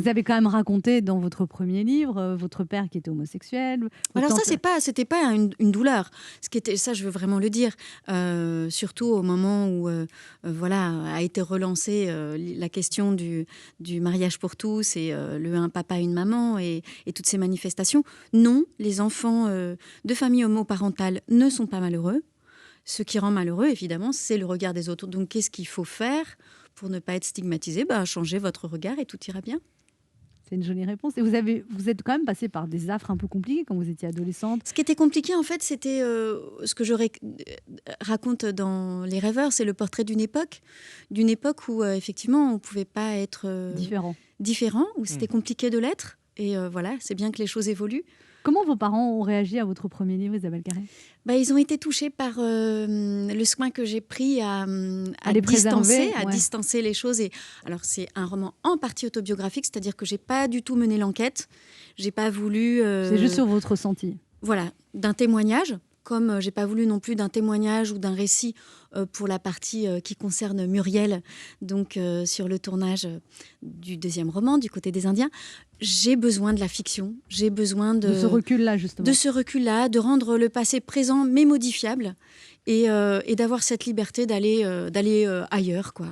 vous avez quand même raconté dans votre premier livre votre père qui était homosexuel. Alors ça, Tante- c'était pas une douleur. Ce qui était, ça, je veux vraiment le dire. Surtout au moment où, voilà, a été relancée la question du mariage pour tous et le un papa, une maman et toutes ces manifestations. Non, les enfants de familles homoparentales ne sont pas malheureux. Ce qui rend malheureux, évidemment, c'est le regard des autres. Donc, qu'est-ce qu'il faut faire pour ne pas être stigmatisé? Changez votre regard et tout ira bien. C'est une jolie réponse. Et vous êtes quand même passée par des affres un peu compliquées quand vous étiez adolescente. Ce qui était compliqué, en fait, c'était ce que je raconte dans Les Rêveurs, c'est le portrait d'une époque où, effectivement, on ne pouvait pas être différent, où c'était compliqué de l'être. Et voilà, c'est bien que les choses évoluent. Comment vos parents ont réagi à votre premier livre, Isabelle Carré? Ils ont été touchés par le soin que j'ai pris à les préserver, distancer les choses. Et alors, c'est un roman en partie autobiographique, c'est-à-dire que j'ai pas du tout mené l'enquête. J'ai pas voulu. C'est juste sur votre ressenti. Voilà, d'un témoignage. Comme j'ai pas voulu non plus d'un témoignage ou d'un récit pour la partie qui concerne Muriel, donc sur le tournage du deuxième roman, du côté des Indiens, j'ai besoin de la fiction, j'ai besoin de ce recul-là, justement. De ce recul-là, de rendre le passé présent mais modifiable et d'avoir cette liberté d'aller ailleurs, quoi.